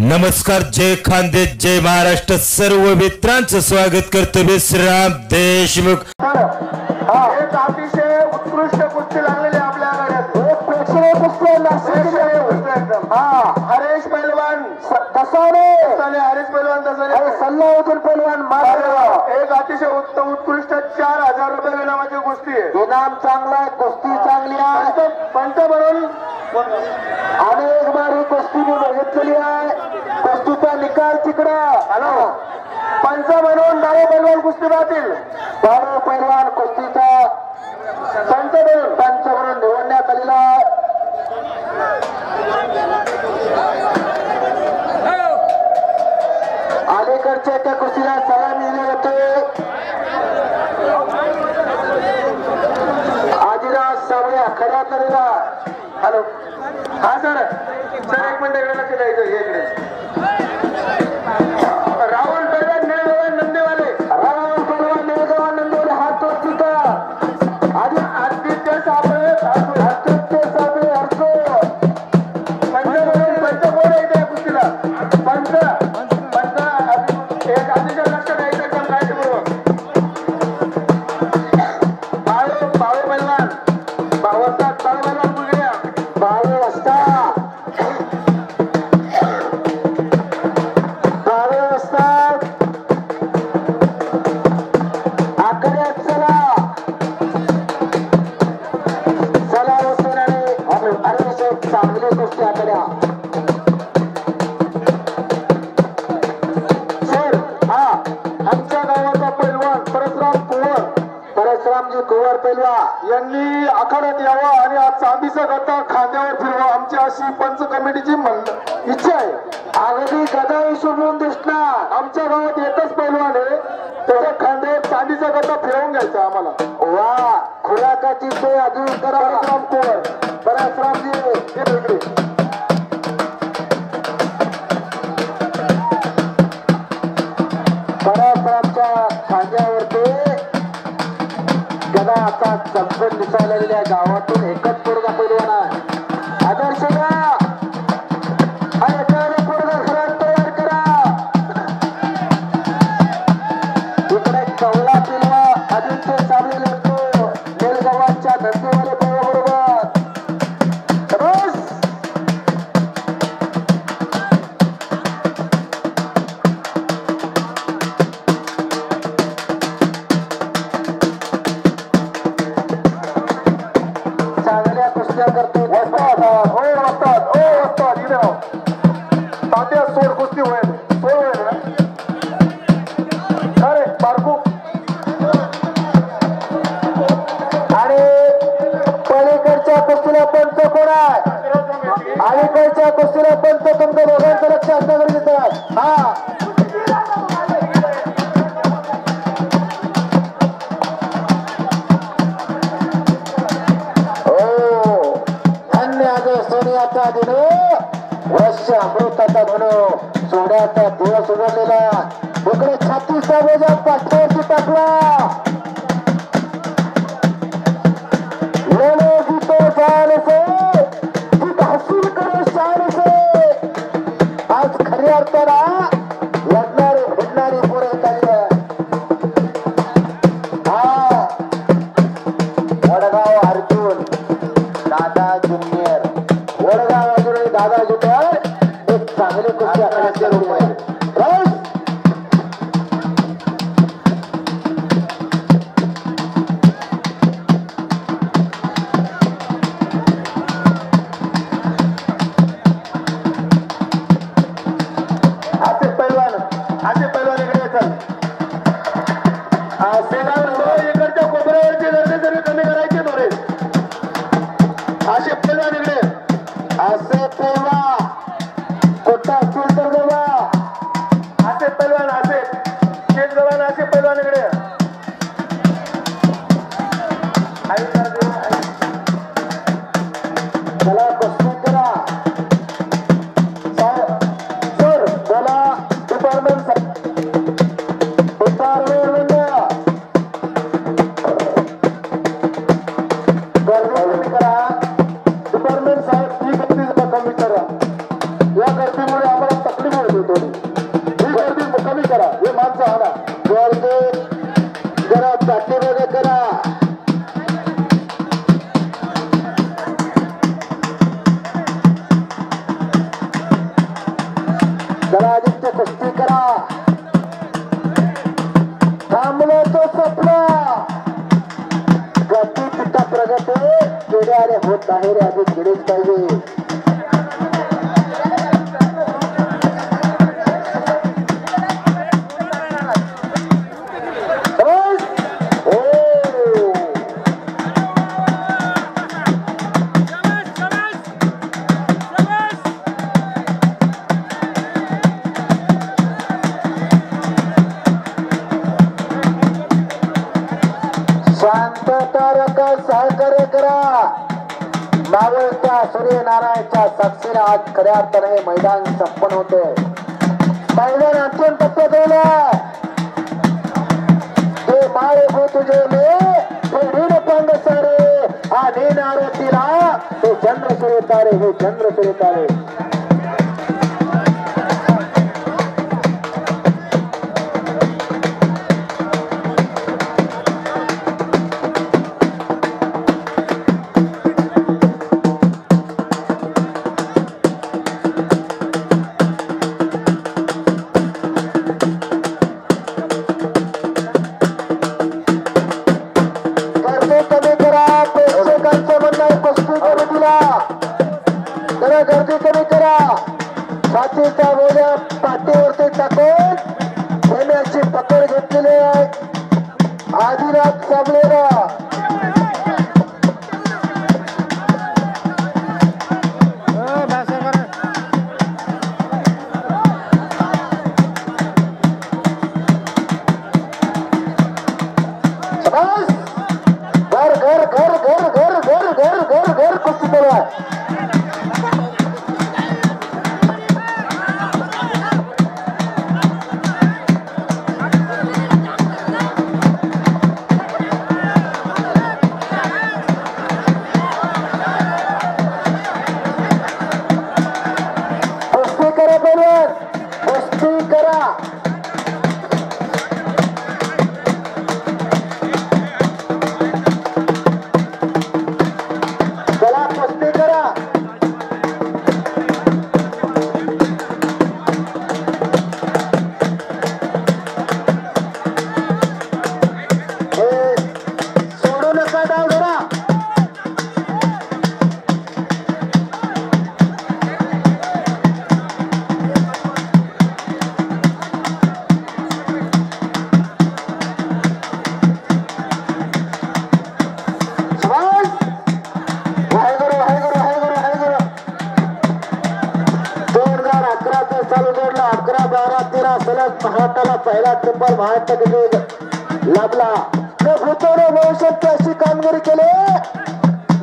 नमस्कार, जय खानदेश, जय महाराष्ट्र. सर्व मित्रांचं स्वागत करतो विश्राम देशमुख. एक अतिशय उत्कृष्ट कुस्ती लागलेली आपल्या आघाड्यात. एक प्रेक्षणीय कुस्ती हरेश पैलवान तसाने हरेश पैलवान तसाने सल्लाउद्दीन पैलवान मार. एक अतिशय उत्कृष्ट 4000 रुपये इनामाची कुस्ती आहे. इनाम चांगला आहे, कुस्ती चांगली आहे. पंच म्हणून अनेक बारी कुस्ती मी बघितलेली आहे. कुस्तीचा निकाल तिकडं. हॅलो, पंच म्हणून दारू पैलवान कुस्ती राहतील. दारू पैलवान कुस्तीचा पंच म्हणून निवडण्यात आलेला. अलीकडच्या त्या कुस्तीला सलामी दिली होते. आदिराज सावळे खड्या करेला. हॅलो, हा सर एक मिनिट इकडे लक्ष द्यायचं. इकडे राहुल पैलवान निळगाव नंदेवाले. राहुल पैलवान निळगाव नंदेवाले हात वरती का. आदित्य साबळे अर्जो पंच कोण येते कुस्तीला. पंच एक अतिशय लक्ष द्यायचं एकदम काळजीपूर्वक. बाळे पैलवान बावस्ता पैलवान पुढे बाळे वाजता आकड्यात चला अतिशय चांगली कुस्ती आकड्या. आमच्या गावाचा पैलवान परशुरामजी कुंवर पैलवान यांनी आखाड्यात यावं आणि आज चांदीचा गदा खांद्यावर फिरवा, आमची अशी पंच कमिटीची इच्छा आहे. अगदी गदा विसरून दिसणार. आमच्या गावात एकच पैलवान आहे, त्याच्या खांद्यावर चांदीचा गदा फिरवून घ्यायचा आम्हाला. वा, खुराकाची सोय अजून करा. परशुराम कुंवर, परशुरामजी हे वेगळे. परशुरामच्या खांद्यावरती गदा आता चमकून दिसायला गावातून एकच पोरगा पैलवान आहे. आदर्श पोरगा घरात तयार करा. इकडे कवळा पिलवा आदित्य साबळे लागतो निळगावांच्या धंदेवाले बरोबर. चांगल्या कुस्त्या करतो. तात्या सोड कुस्ती होईल. अरे बारकू आणि पलीकडच्या कुस्तीला पंच कोण आहे. अलीकडच्या कुस्तीला पंच तुमचं दोघांचं लक्ष असणं गरजेचं आहे. हा, सोन्याचा दिन वर्ष अमृताचा धन सोन्याचा दिवस उघडलेला. इकडे छातीचा बोजा पाठवरती टाकला. हासूल करो शान से. आज खऱ्या अर्थाला लढणारी भिडणारी पोरं चालली आहे. हा, वडगाव अर्जुन दादा ज्युनियर. वडगाव अर्जुन दादा ज्युनियर एक चांगली कुस्ती आखाड्याचे रूप आहे. इकडच्या कोपऱ्यावरचे गर्दी सगळे कमी करायचे थोडे. असे पैलवान इकडे असे पैलवान कोटा असतील तर बाबा. असे पैलवान असे शेत जवान असे पैलवान इकडे. चला कुस्ती करा. सर बोला. डिपार्टमेंट डिपार्टमेंट साहेब ही गर्दी कमी करा. या गर्दीमुळे आम्हाला तकलीफ जरा आदित्य कुस्ती करा थांबलो तो सपना गती पिता प्रगती किड्याने होत नाही रे आधी किडीच पाहिजे सहकार्य करा मावळत्या सूर्यनारायणच्या साक्षीने आज खऱ्या अर्थाने हे मैदान संपन्न होते मैदान अंतिम टप्प्यात येईल ते माय हो तुझे हे ऋण पंग सारे आणि नारतीला हे चंद्र सूर्य तारे हे चंद्र सूर्य तारे गर्दी कमी करा छातीचा बोजा पाठीवरती टाकून खेळण्याची पकड घेतलेली आहे आदिनाथ साबलेला घर घर घर घर घर घर घर घर घर कुस्ती करू आहे महाराष्ट्राला पहिला ट्रिपल महाराष्ट्र लाभला भविष्यात अशी कामगिरी केली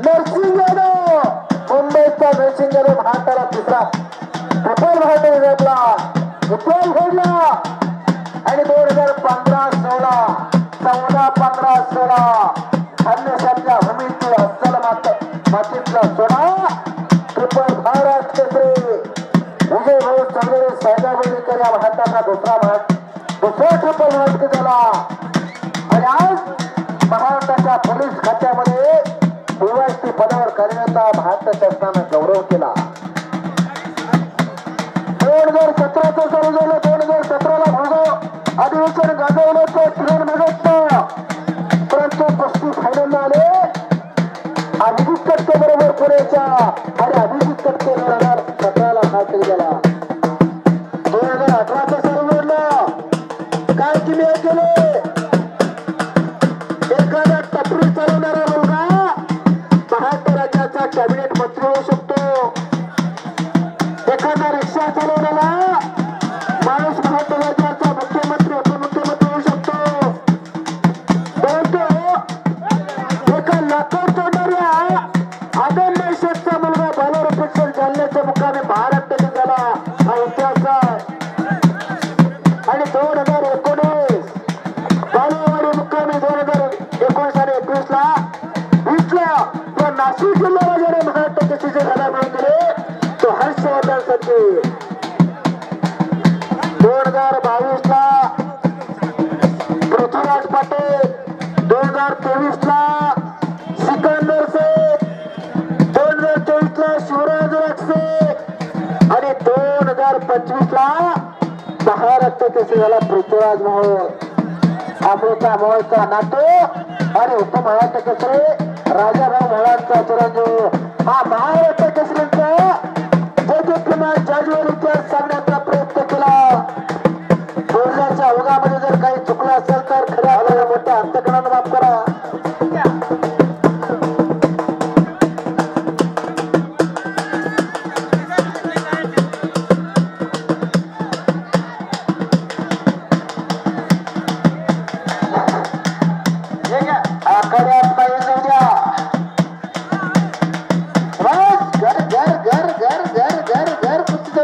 नरसिंह यादव मुंबईचा नरसिंह यादव महाराष्ट्राला तिसरा ट्रिपल महाराष्ट्र लाभला विक्रम घडला आणि 2015-16 14-15-16 खानदेशातल्या भूमीतील अस्सल मातीतला सोडा ट्रिपल महाराष्ट्र केसरी विजय भाऊ चौधरी साहेबांकर या भारताचा दुसरा ट्रिपल महाराष्ट्र झाला आणि आज महाराष्ट्राच्या पोलीस खात्यामध्ये डीवायएसपी पदावर कार्यरत भारत शासनानं गौरव केला 2017 चालू झालं 2017ला भाऊ अधिवेशन गाजवण्याचं किरण मागत परंतु कुस्ती फायनल आले अभिजित कटके बरोबर पुण्याच्या आणि अभिजित कटके 2017ला हाती गेला 2018चं चालू झालं काय किमी केले एखादा टपरी चालवणारा मुलगा महाराष्ट्र राज्याचा कॅबिनेट मंत्री होऊ शकतो एखादा रिक्षा चालवणारा माणूस महाराष्ट्र राज्याचा मुख्यमंत्री उपमुख्यमंत्री होऊ शकतो परंतु एका लाकूड तोडणाऱ्या आदम शेखचा मुलगा बालारपेक्षा जालन्याच्या मुक्कामी महाराष्ट्राने झाला हा इतिहास आहे आणि 2019 बालेवाडी मुक्कामी 2019 आणि 21ला 20ला तो नाशिक जिल्ह्याला ज्याने महाराष्ट्र केसरीचे झाला मिळून दिले तो हर्षवर्धन सत्ते 2022ला पृथ्वीराज पाटील 2023ला सिकंदर शेख 2024ला शिवराज राक्षे आणि 2025ला महाराष्ट्र केसरीला पृथ्वीराज मोहोळ अमृता मोहोळचा नातू आणि उपमहाराष्ट्र केसरी राजाभाऊ मोहोळांचा चिरंजीव हा महाराष्ट्र केसरीचा किमान जाजवर इतिहास सांगण्याचा प्रयत्न केला. बोलण्याच्या ओघामध्ये जर काही चुकलं असेल तर खऱ्या मोठ्या अंतकरणानं माफ करा. आखाड्यात पाहिजे जाऊ द्या. घर घर घर घर घर घर घर कुस्ती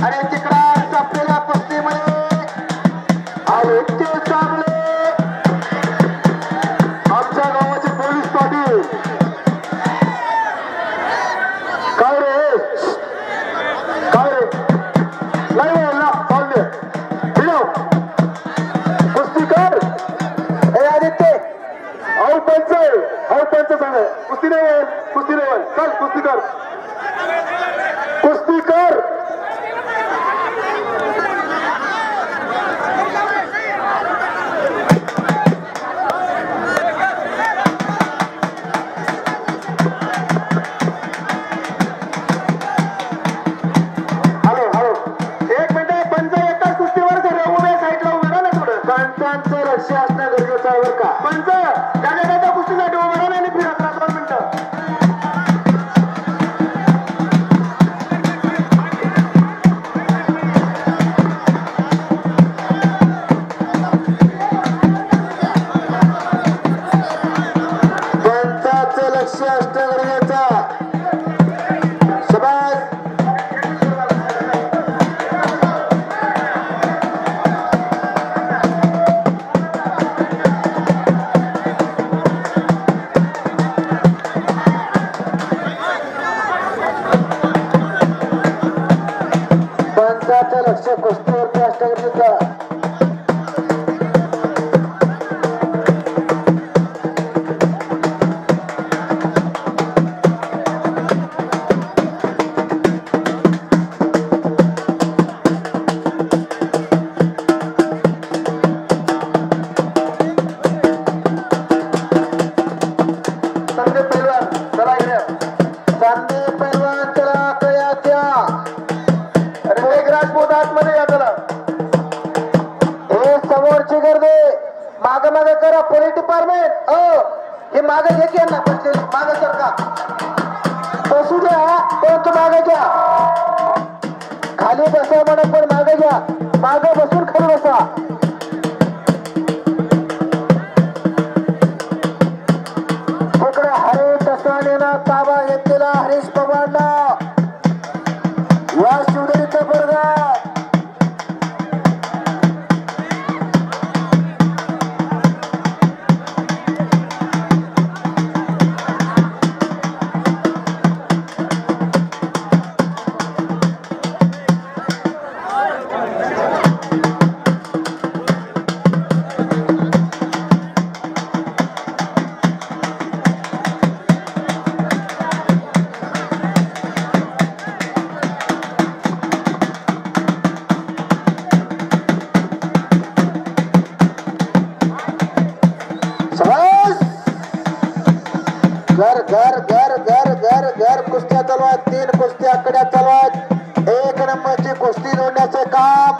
आणि तिकडा आपल्याला कुस्तीमध्ये आले ते चांगले आमच्या गावाचे पोलीस पाटील. काय रे काय रे नाही ना चाल दे कुस्ती कर. हे आदित्य और पंच सांग कुस्ती नाही चल कुस्ती कर कुस्ती कर. हॅलो एक मिनिट पंच एकाच कुस्तीवर उभ्या साईडला उभं राहा ना थोडं. पंचांचं लक्ष असणं गरजेचं आहे बरं का. पंच त्याच्या कुस्तीसाठी उभं राहा आणि फिरत राहा 2 मिनिटं. पंचांचं लक्ष असणं गरजेचं. शाबास. पंचाचं लक्ष कुस्तीवरती असणं गरजेचं. संदीप पैलवान चला इकडे. संदीप पैलवान चला कया त्या राजपूत आतमध्ये या चला. हे समोरची गर्दी माग माग करा. पोलीस डिपार्टमेंट हे मागे घे की यांना बसलेले मागे सरका. बसू द्या पण तू मागे घ्या. खाली बसा म्हणून पण मागे घ्या. मागे बसून खाली बसा. तिकडे हरीश टसानेनं ताबा घेतलेला हरीश पवारला या शिवदरीचा बर्गा. घर घर घर घर घर घर कुस्त्या चालू आहेत. 3 कुस्त्या आकड्या चालू आहेत. 1 नंबरची कुस्ती जोडण्याचे काम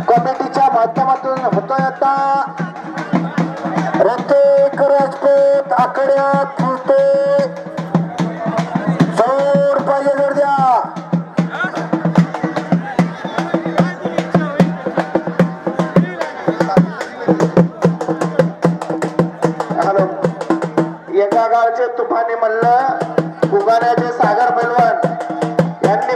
कमिटीच्या माध्यमातून होतोय. आता ऋतिक राजपूत आकड्यात होते. 100 रुपये जोड द्या. हॅलो एका गावचे तुफानी मल्ल उगाण्याचे सागर पैलवान यांनी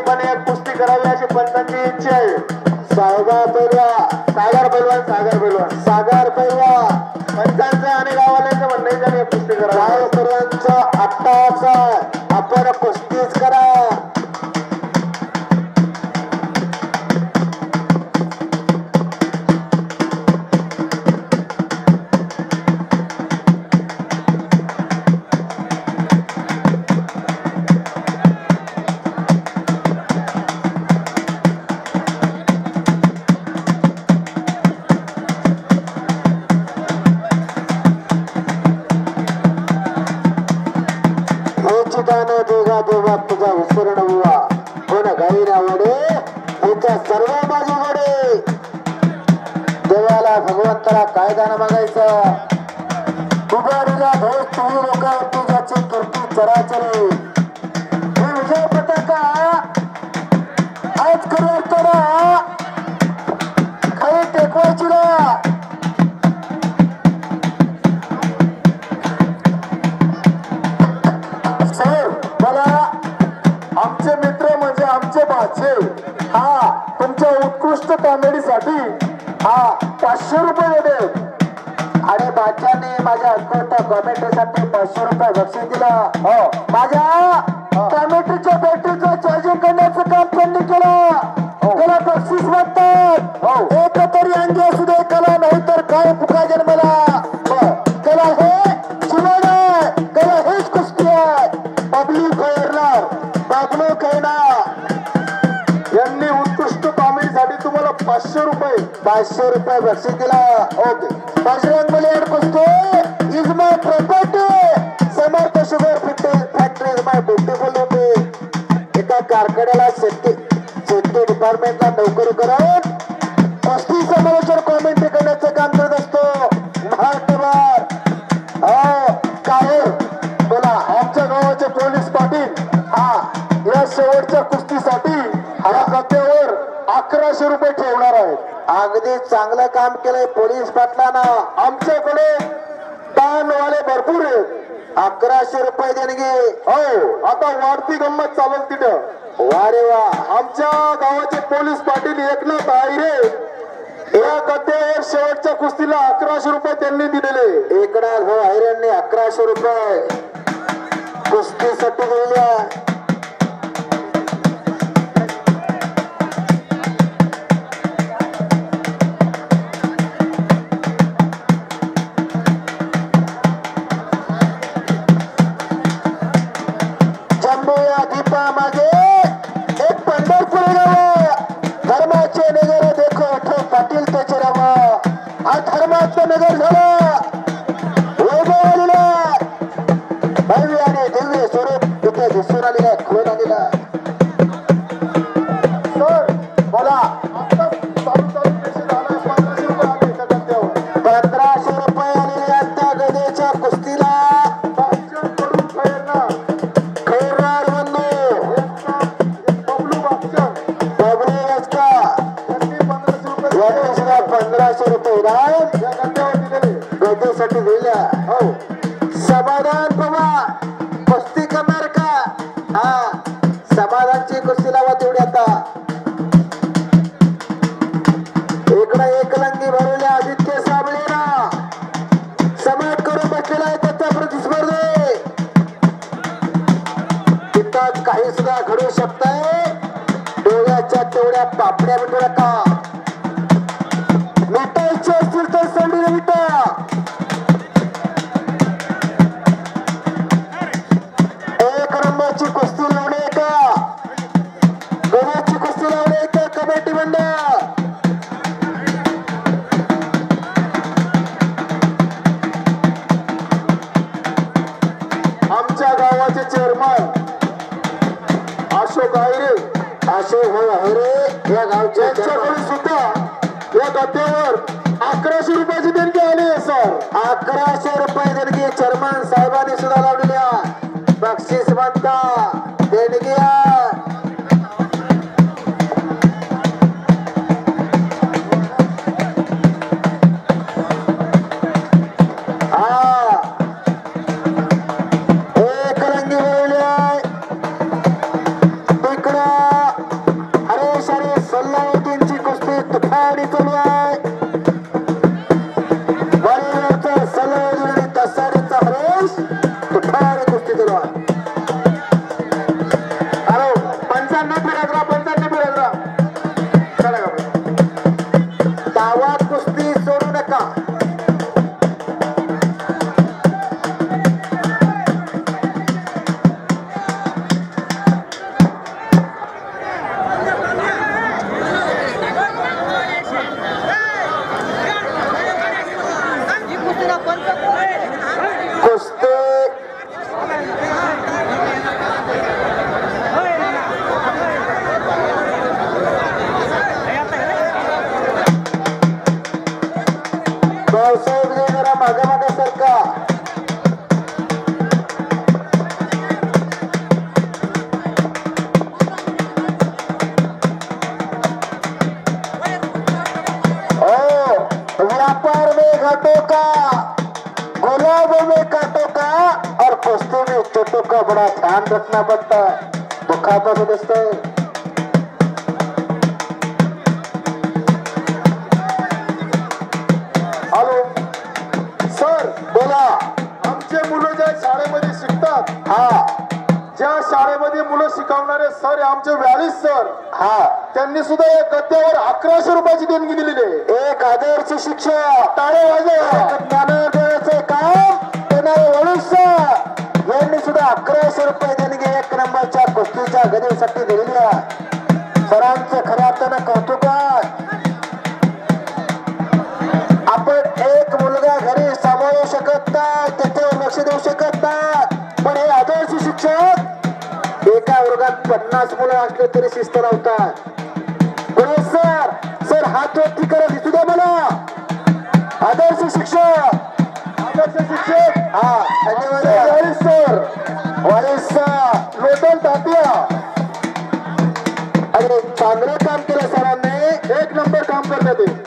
विसरण बुवा कोण गाई नावडे त्याच्या सर्व बाजूकडे देवाला भगवंताला काय दान मागायचं पुकारीला भेट तुम्ही लोक तुझ्याची कीर्ती चराचरे हे विजय पताका आज करू असताना काही टेकवायची ना सर मला आमचे मित्र म्हणजे आमचे भाचे हा तुमच्या उत्कृष्ट कॉमेडीसाठी हा 500 रुपये दे आणि बादशाने माझ्या उत्कृष्ट कॉमेडीसाठी 500 रुपये बक्षीस दिलं हो माझ्या कॉमेडीच्या बॅटरीचं चार्जिंग करण्याचं काम त्यांनी केलं त्याला बक्षीस म्हणतात हो एक तरी अंगी असू दे कला नाही तर काय पुका जन्मला त्याला हे जीवन आहे त्याला हेच कुस्ती आहे बबलू खैरनार बाबलू खैरनार यांनी उत्कृष्ट कॉमेडीसाठी तुम्हाला 500 रुपये बक्षीस दिला ओके बजरंग बलियाड कुस्ती is my property Samarth sugar factory is my beautiful होते एका कारखान्याला शेती डिपार्टमेंटला नोकरी करून कुस्ती समालोचन कॉमेंट्री करण्याचं काम करत असतो महाराष्ट्रभर काय बोला आमच्या गावाचे पोलीस पाटील हा या शेवटच्या कुस्तीसाठी या खात्यावर 1100 रुपये ठेवणार आहेत अगदी चांगलं काम केलंय पोलीस पाटलांना आमच्याकडे दानवाले भरपूर आहेत 1100 रुपये देणगी हो आता वाढती गंमत चालत तिथं वारे वा आमच्या गावाचे पोलीस पाटील एकनाथ आहिरे या गद्द्यावर शेवटच्या कुस्तीला 1100 रुपये त्यांनी दिलेले एकनाथ भाऊ आहिरेंनी 1100 रुपये कुस्तीसाठी दिलेल्या धर्माचं नगर झालं वैभवलीला भव्य आणि दिव्य स्वरूप इथे दिसून आलेला खोल आलेला सर बोला 1500 रुपये आलेले आता गदेच्या कुस्तीला खैरनार बंधू बबलू वाचका 1500 रुपये गदेसाठी दिल्या हो समाधान बाबा कुस्ती करणार का हा समाधानची कुस्ती लावा तेवढी आता इकडे एकलंगी भरवल्या आदित्य साबळेला समाट करून बसलेला आहे त्याचा प्रतिस्पर्धी तिथं काही सुद्धा घडू शकतंय डोळ्याच्या तेवढ्या पापड्या मिटू नका मिटायचे असतील तर संधी मिटा एक नंबरची कुस्ती लावणे का गव्हाची कुस्ती लावणे का कमिटी मंडळ आमच्या गावाचे चेअरमन अशोक आहिरे या गावच्या सुद्धा या गद्द्यावर 1100 रुपयाची देणगी आली आहे सर 1100 रुपये देणगी चेअरमन साहेबांनी सुद्धा लावलेल्या बक्षीस म्हणता देणगी एक रंगी बोलली आहे तिकडं हरेश आणि सल्लावतींची कुस्ती तुफानी चालू आहे वरीवरचा सल्लावती आणि तसारीचा हरेश तुफानी कुस्ती चालू आहे हॅलो काटो का, गुलाब में काटो का और कुश्ती में चोटों का बड़ा ध्यान रखना पड़ता है. दुखापत दिसतंय. हॅलो सर बोला. आमचे मुलं ज्या शाळेमध्ये शिकतात, हा ज्या शाळेमध्ये मुलं शिकवणारे सर आमचे व्यालीस सर, हा त्यांनी सुद्धा या गद्यावर 1100 रुपयाची देणगी दिलेली आहे. एक आदर्श शिक्षक टाळे वाजवा. ज्ञानोदयाचे काम देणारे वळूस सर यांनी सुद्धा 1100 रुपये देणगी एक नंबरच्या कुस्तीच्या गदेसाठी दिलेली आहे. सरांचं खऱ्या अर्थानं कौतुक आहे. आपण एक मुलगा घरी सांभाळू शकत नाही, त्याच्यावर लक्ष देऊ शकत नाही, पण हे आदर्श शिक्षक एका वर्गात 50 मुलं असले तरी शिस्त लावतात. सर सर हात वरती करा, दिसू द्या मला. आदर्श शिक्षक, आदर्श शिक्षक, हा धन्यवाद. वारीस सर, वारीस सर लोटल तात्या. अरे चांगलं काम केलं सरांनी, एक नंबर काम करण्यात येईल.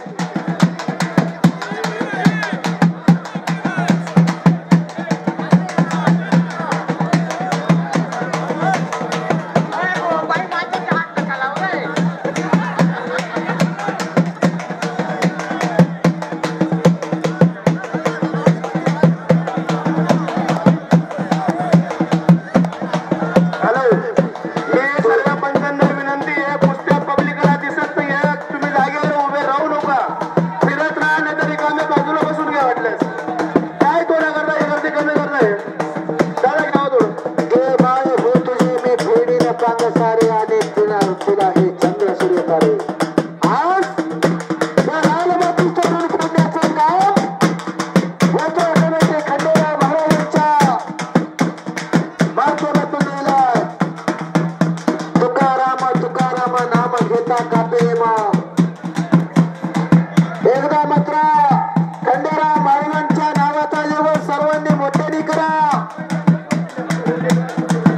एकदा मात्र खंडेराव महाराजांच्या नावाचा लेवल सर्वांनी मोठ्याने करा.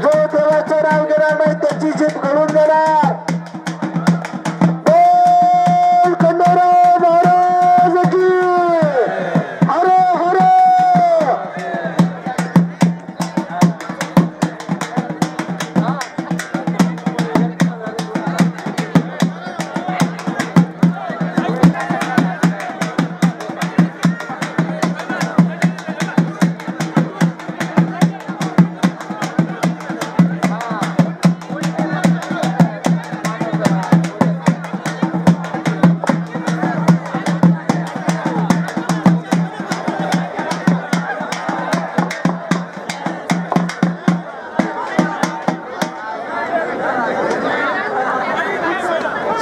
जो देवाचं नाव घेणार नाही त्याची जीभ घडून जाणार. बोल खंडेराव महाराज की हर हर.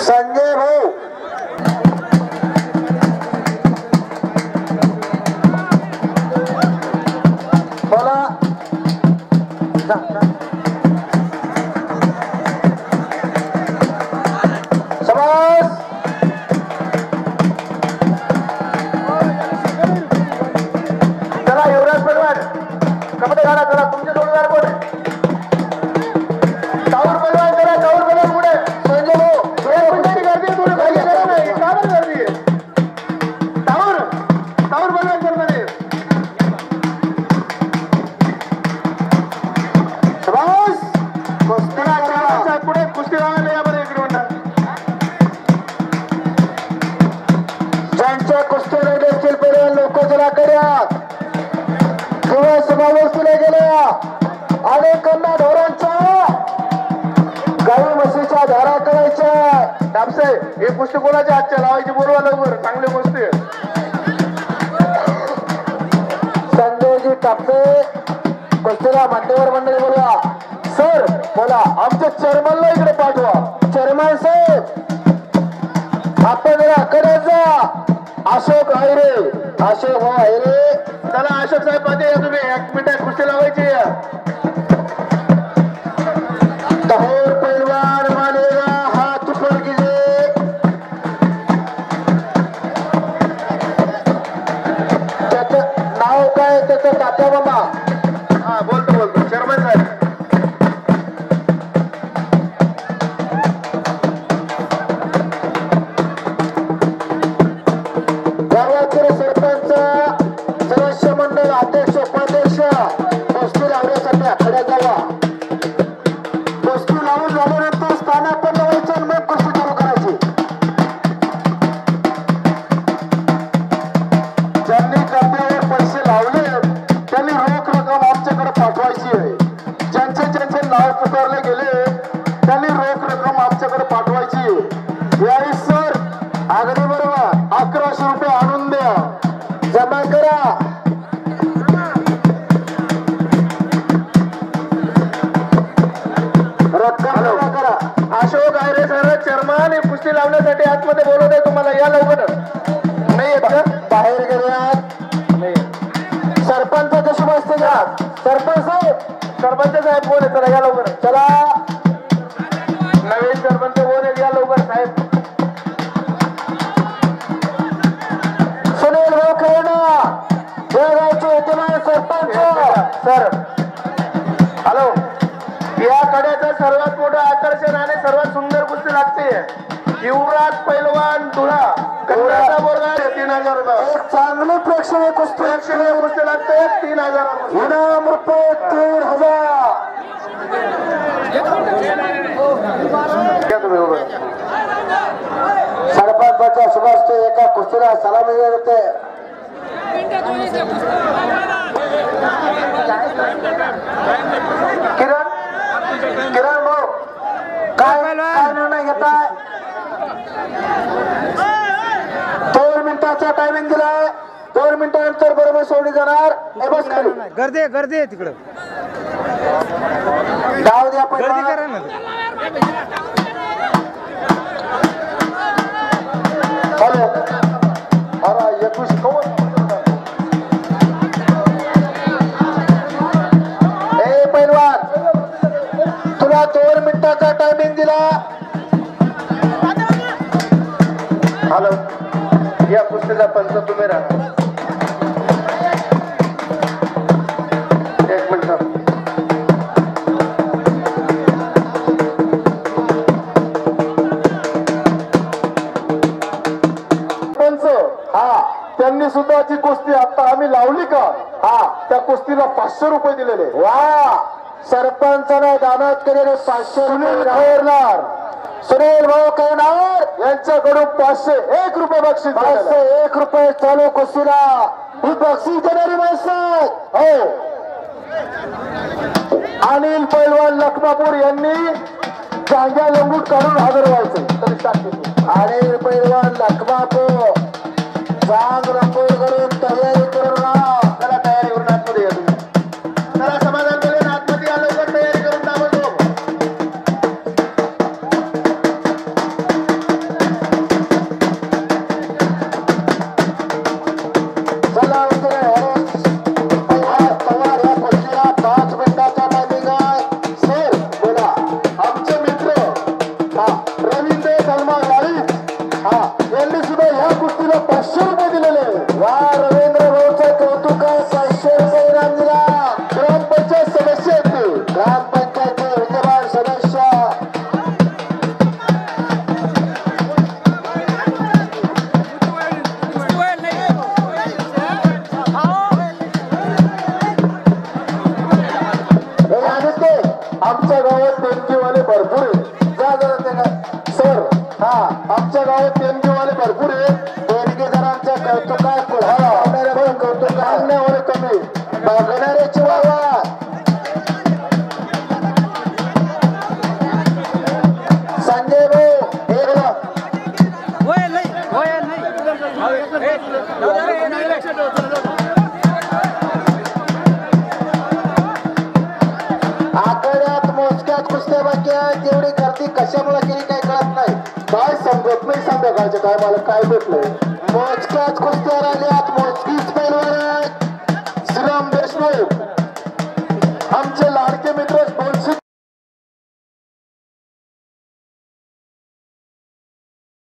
संजय भाऊ बोला. समाज चला युवराज पैलवान कपडे घाला. चला तुमचे जोडीदार कोण आहे? टाऊर पैलवान चला. टाऊर पैलवान पुढे. संजय भाऊ पुढे कुस्ती लावायला या बरं इकडे म्हणा. ज्यांच्या कुस्ती राहिले असतील पहिले लोक जरा करूयात किंवा समावेश केल्या गेल्या अनेकांना ढोरांच्या गाई म्हशीच्या धारा करायच्या. दामसे हे कुस्ती कोणाच्या हातच्या लावायची बोलवा लवकर. चांगली कुस्ती. संजयजी कापसे कुस्तीला मान्यवर मंडळी बोलवा. सर बोला. आमच्या चेअरमनला इकडे पाठवा. चेअरमन साहेब आपण जरा कडे जा. अशोक आयरे, अशोक हो आयरे. चला अशोक साहेब पाहिजे या तुम्ही. 1 मिनिट कुस्ती लावायची. तहोर पैलवान मानेगा हात ऊपर कीजिए. त्याचं नाव काय? त्याचं तात्या मामा. हा बोलतो बोलतो चेअरमन साहेब. गावातील सरपंच आतमध्ये बोलवत आहे तुम्हाला, या लवकर. नाही येत का? बाहेर गेल्यात नाही. सरपंचाच्या शुभ असते का? सरपंच साहेब कोण आहे? चला या लवकर. चला नवीन सरपंच कोण आहे? या लवकर साहेब. सुनील भाऊ जळगावचे विद्यमान सरपंच. Sir hello. या कड्याचं सर्वात मोठं आकर्षण आणि सर्वात सुंदर कुस्ती लागते युवराज पैलवान धुळा कन्नाचा बोरगा 3000 रुपये. एक चांगली प्रेक्षणीय कुस्ती लागते 3000 इनाम रुपये 3000. सरपंचाच्या शुभास्ते एका कुस्तीला सलामी देते. किरण भाऊ काय निर्णय घेताय? 2 मिनिटाचा टायमिंग दिलाय. 2 मिनिटानंतर बरोबर सोडली जाणार. बस खाली गर्दी तिकडं डाव द्या पहिला. हॅलो अरे 21 कवर. ए पैलवान तुला 2 मिनिटाचा टायमिंग दिला. हॅलो या कुस्तीला पंच तुम्ही राहणार. 1 मिनिट. पंच हा त्यांनी सुद्धा ती कुस्ती आता आम्ही लावली का? हा त्या कुस्तीला 500 रुपये दिलेले. वा सरपंचाने दानात केलेले 500 रुपये. सुनील भाऊ कैनार यांच्याकडून 501 रुपये बक्षीस. 501 रुपये चालू कुस्तीला ही बक्षीस देणारी माणसं. हो अनिल पैलवान लखमापूर यांनी जांग्या लंगूट काढून हजर व्हायचे. अनिल पैलवान लखमापूर जांग रंगोट करून तयारी करून त्याला तयारी करून आतमध्ये या तुम्ही. त्याला समाधान केले आतमध्ये आलो तर तयारी करून दाबतो. चला पवार या कुस्तीला 5 मिनिटाचा टायमिंग आहे. सर बोला. आमचे मित्र रवींद्र सलमान हा यांनी सुद्धा ह्या कुस्तीला 500 रुपये दिलेले. वा रवींद्र भाऊचं कौतुक आहे. 500 रुपये इनाम दिला. ग्रामपंचायत सदस्य आहेत. ग्रामपंचायतचे विद्यमान सदस्य आमच्या गावात देणगीवाले भरपूर आहे. जा जरा ते सर आमच्या गावात देणगीवाले भरपूर आहे. देणगीदारांच्या कौतुकात कौतुक आणण्यावर कमी बघणाऱ्याची वावा. संजय भाऊ हे बोला. आकड्यात मोजक्यात कुस्त्या बाकी आहेत. एवढी गर्दी कशामुळे केली काही कळत नाही. काय समजत नाही संध्याकाळच्या काय मला काय भेटलंय. मोजक्यात कुस्त्या राहिल्यात. मोजकीच पैलवान आहेत. श्रीराम देशमुख आमचे